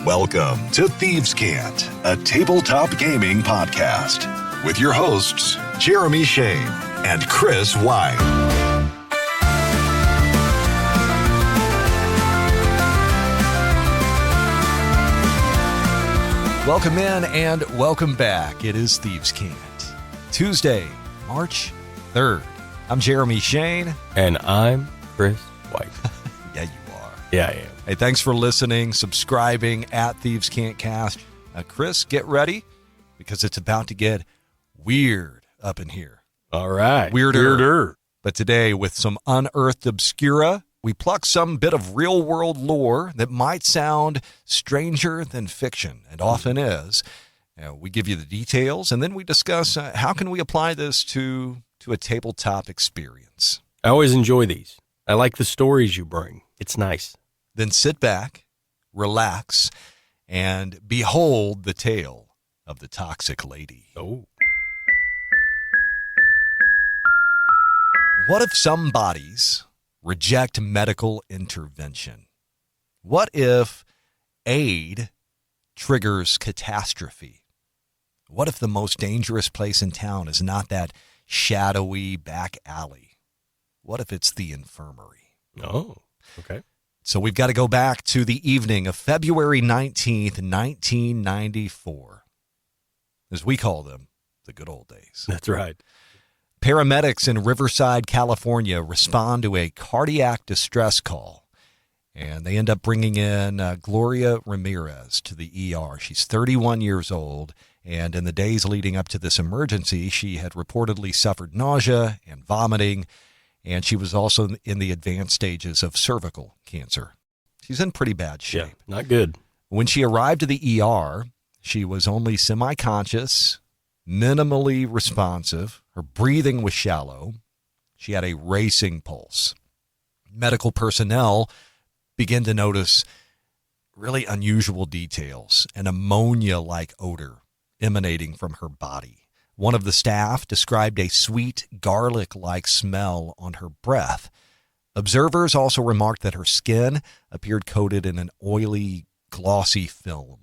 Welcome to Thieves' Cant, a tabletop gaming podcast with your hosts, Jeremy Shane and Chris White. Welcome in and welcome back. It is Thieves' Cant, Tuesday, March 3rd. I'm Jeremy Shane. And I'm Chris White. Yeah, you are. Yeah, I am. Hey, thanks for listening, subscribing at thievescantcast. Chris, get ready because it's about to get weird up in here. All right. Weirder. But today, with some Unearthed Obscura, we pluck some bit of real-world lore that might sound stranger than fiction, and often is. We give you the details, and then we discuss how can we apply this to a tabletop experience. I always enjoy these. I like the stories you bring. It's nice. Then sit back, relax, and behold the tale of the toxic lady. Oh. What if some bodies reject medical intervention? What if aid triggers catastrophe? What if the most dangerous place in town is not that shadowy back alley? What if it's the infirmary? Oh, okay. So we've got to go back to the evening of February 19th, 1994. As we call them, the good old days. That's right. Paramedics in Riverside, California respond to a cardiac distress call, and they end up bringing in Gloria Ramirez to the ER. She's 31 years old, and in the days leading up to this emergency, she had reportedly suffered nausea and vomiting, and she was also in the advanced stages of cervical cancer. She's in pretty bad shape. Yeah, not good. When she arrived to the ER, she was only semi-conscious, minimally responsive. Her breathing was shallow. She had a racing pulse. Medical personnel began to notice really unusual details, an ammonia-like odor emanating from her body. One of the staff described a sweet garlic-like smell on her breath. Observers also remarked that her skin appeared coated in an oily, glossy film.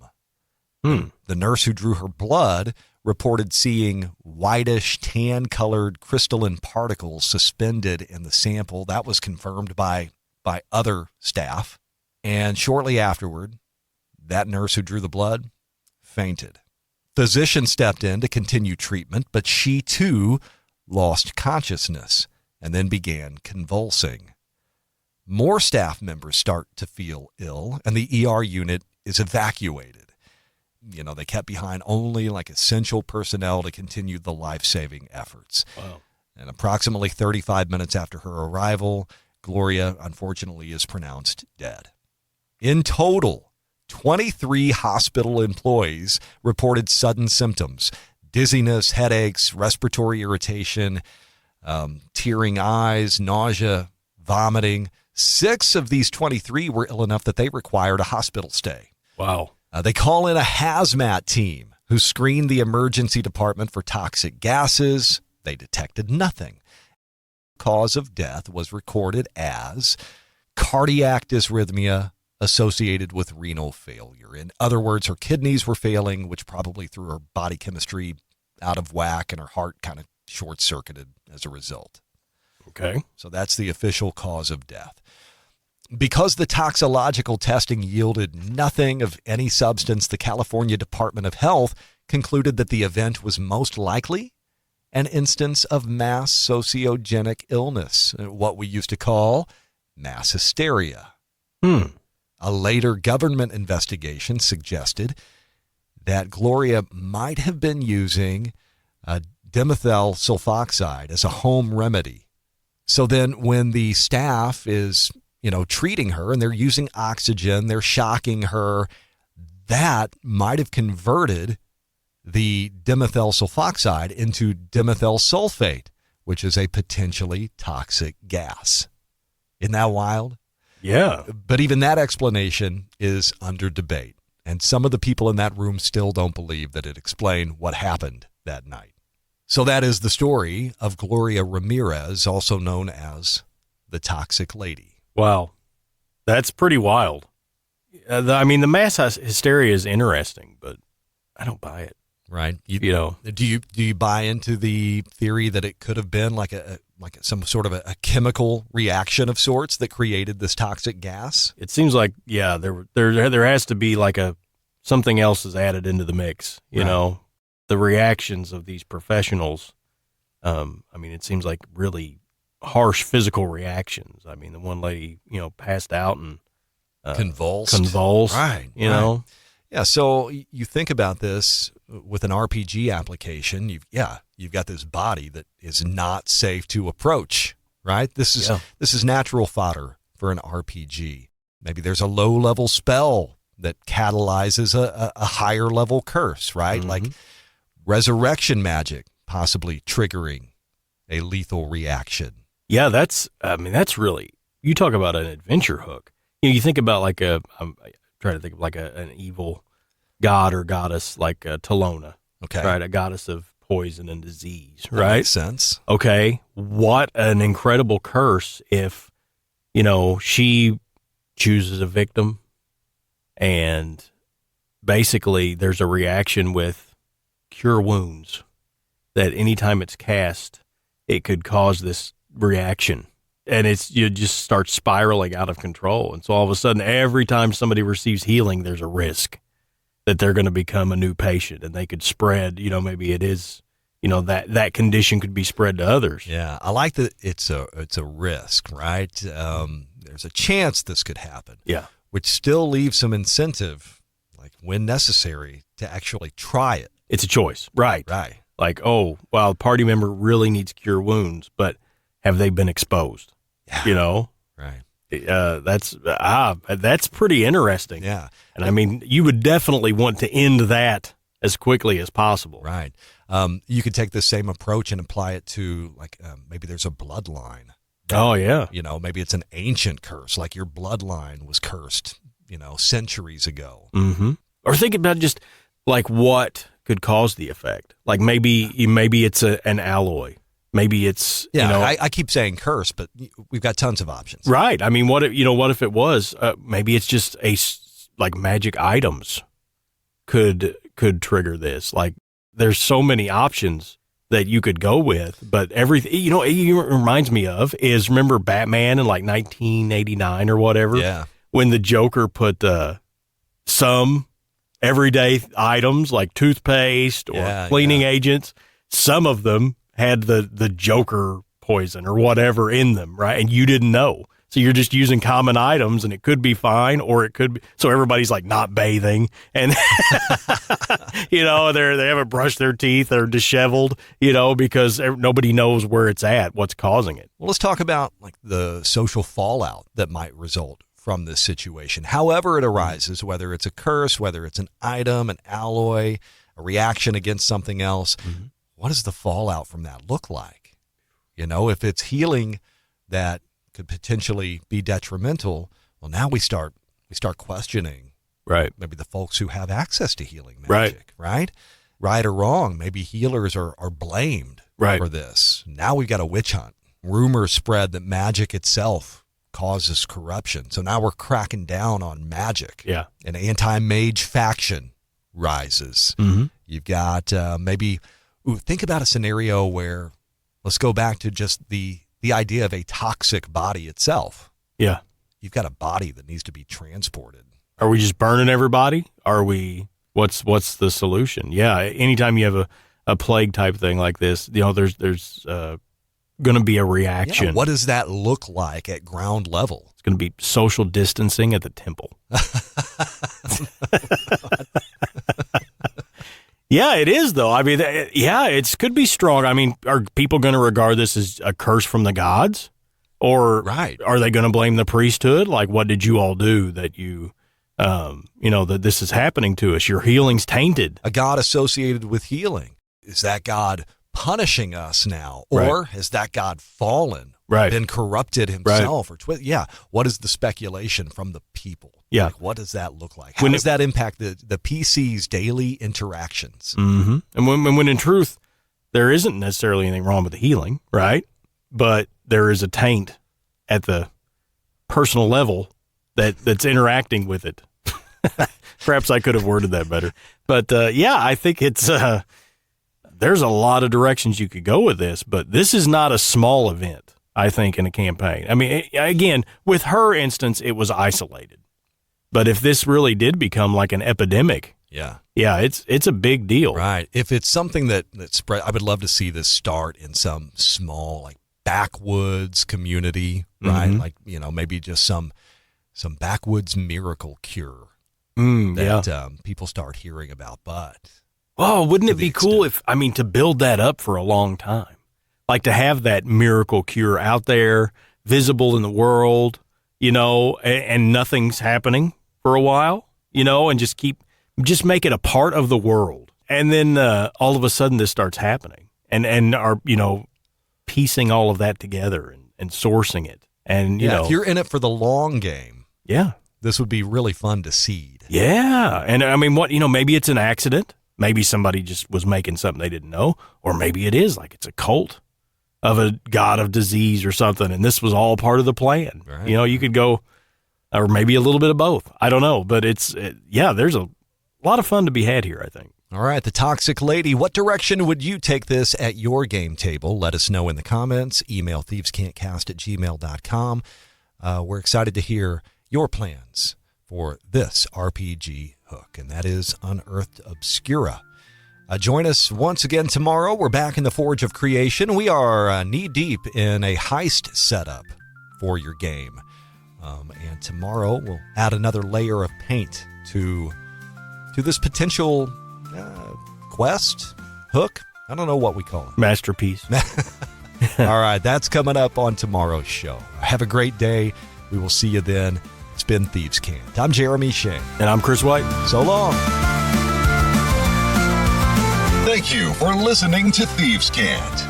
The nurse who drew her blood reported seeing whitish, tan-colored crystalline particles suspended in the sample. That was confirmed by other staff. And shortly afterward, that nurse who drew the blood fainted. Physician stepped in to continue treatment, but she too lost consciousness and then began convulsing. More staff members start to feel ill, and the ER unit is evacuated. They kept behind only essential personnel to continue the life-saving efforts. Wow. And approximately 35 minutes after her arrival, Gloria, unfortunately, is pronounced dead. In total, 23 hospital employees reported sudden symptoms: dizziness, headaches, respiratory irritation, tearing eyes, nausea, vomiting. 6 of these 23 were ill enough that they required a hospital stay. Wow. They call in a hazmat team who screened the emergency department for toxic gases. They detected nothing. Cause of death was recorded as cardiac dysrhythmia associated with renal failure. In other words, her kidneys were failing, which probably threw her body chemistry out of whack, and her heart kind of short-circuited as a result. Okay. So that's the official cause of death. Because the toxicological testing yielded nothing of any substance, the California Department of Health concluded that the event was most likely an instance of mass sociogenic illness, what we used to call mass hysteria. A later government investigation suggested that Gloria might have been using dimethyl sulfoxide as a home remedy. So then when the staff is treating her and they're using oxygen, they're shocking her, that might have converted the dimethyl sulfoxide into dimethyl sulfate, which is a potentially toxic gas. Isn't that wild? Yeah. But even that explanation is under debate. And some of the people in that room still don't believe that it explained what happened that night. So that is the story of Gloria Ramirez, also known as the Toxic Lady. Wow. That's pretty wild. The mass hysteria is interesting, but I don't buy it. Right. Do you buy into the theory that it could have been like some sort of a chemical reaction of sorts that created this toxic gas? It seems like, yeah, there has to be like something else is added into the mix, you know, the reactions of these professionals. It seems like really harsh physical reactions. I mean, the one lady, passed out and convulsed, right? You know? Yeah. So you think about this with an RPG application. You've got this body that is not safe to approach, right? This is natural fodder for an RPG. Maybe there's a low level spell that catalyzes a higher level curse, right? Mm-hmm. Like resurrection magic possibly triggering a lethal reaction. Yeah, that's really, you talk about an adventure hook. You think about I'm trying to think of like an evil god or goddess like Talona, okay, right? A goddess of poison and disease, right? That makes sense. Okay, what an incredible curse if, she chooses a victim and basically there's a reaction with cure wounds that anytime it's cast, it could cause this reaction. And you just start spiraling out of control. And so all of a sudden, every time somebody receives healing, there's a risk that they're going to become a new patient and they could spread, maybe it is, that condition could be spread to others. Yeah. I like that it's a risk, right? There's a chance this could happen. Yeah. Which still leaves some incentive, like when necessary, to actually try it. It's a choice. Right. Right. Like, oh, well, a party member really needs cure wounds, but have they been exposed? Yeah. Right. That's pretty interesting. Yeah. And you would definitely want to end that as quickly as possible. Right. You could take the same approach and apply it to maybe there's a bloodline. Oh yeah. Maybe it's an ancient curse, like your bloodline was cursed, centuries ago. Mm-hmm. Or think about just like what could cause the effect. Like maybe it's an alloy. Maybe it's, I keep saying curse, but we've got tons of options. Right. What if it was, maybe it's just like magic items could trigger this. Like there's so many options that you could go with, but everything, it reminds me of is, remember Batman in like 1989 or whatever? Yeah. When the Joker put some everyday items like toothpaste or cleaning agents, some of them had the Joker poison or whatever in them, right? And you didn't know. So you're just using common items and it could be fine or it could be, so everybody's like not bathing and, they haven't brushed their teeth, they're disheveled, because nobody knows where it's at, what's causing it. Well, let's talk about like the social fallout that might result from this situation. However it arises, whether it's a curse, whether it's an item, an alloy, a reaction against something else, mm-hmm. What does the fallout from that look like? If it's healing that could potentially be detrimental, well, now we start questioning, right? Maybe the folks who have access to healing magic, right? Right or wrong, maybe healers are blamed for this. Now we've got a witch hunt. Rumors spread that magic itself causes corruption. So now we're cracking down on magic. Yeah. An anti-mage faction rises. Mm-hmm. You've got think about a scenario where, let's go back to just the idea of a toxic body itself. Yeah. You've got a body that needs to be transported. Are we just burning everybody? What's the solution? Yeah. Anytime you have a plague type thing like this, there's going to be a reaction. Yeah, what does that look like at ground level? It's going to be social distancing at the temple. Yeah, it is, though. It could be strong. Are people going to regard this as a curse from the gods? Or are they going to blame the priesthood? Like, what did you all do that that this is happening to us? Your healing's tainted. A god associated with healing. Is that god punishing us now? Or has that god fallen? Been corrupted himself? Right. Or what is the speculation from the people? Yeah. Like, what does that look like? How does that impact the PC's daily interactions? Mm-hmm. And when in truth, there isn't necessarily anything wrong with the healing, right? But there is a taint at the personal level that's interacting with it. Perhaps I could have worded that better. But yeah, I think it's there's a lot of directions you could go with this, but this is not a small event, I think, in a campaign. I mean, again, with her instance, it was isolated. But if this really did become like an epidemic, yeah, it's a big deal. Right. If it's something that spread, I would love to see this start in some small, like, backwoods community, right? Mm-hmm. Like, maybe just some backwoods miracle cure people start hearing about. But wouldn't it be cool to build that up for a long time? Like to have that miracle cure out there, visible in the world, and nothing's happening for a while, and just make it a part of the world. And then all of a sudden this starts happening and are, piecing all of that together and sourcing it. And, if you're in it for the long game, this would be really fun to seed. Yeah. And I mean, maybe it's an accident. Maybe somebody just was making something they didn't know, or maybe it is like it's a cult of a god of disease or something. And this was all part of the plan. Right. You could go, or maybe a little bit of both. I don't know, but there's a lot of fun to be had here, I think. All right, the Toxic Lady, what direction would you take this at your game table? Let us know in the comments. Email thievescantcast@gmail.com. We're excited to hear your plans for this RPG hook, and that is Unearthed Obscura. Join us once again tomorrow. We're back in the Forge of Creation. We are knee-deep in a heist setup for your game. And tomorrow we'll add another layer of paint to this potential quest, hook. I don't know what we call it. Masterpiece. All right, that's coming up on tomorrow's show. Have a great day. We will see you then. It's been Thieves Cant. I'm Jeremy Shane. And I'm Chris White. So long. Thank you for listening to Thieves Cant.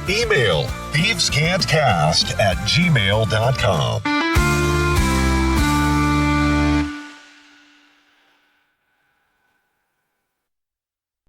Email thievescantcast@gmail.com.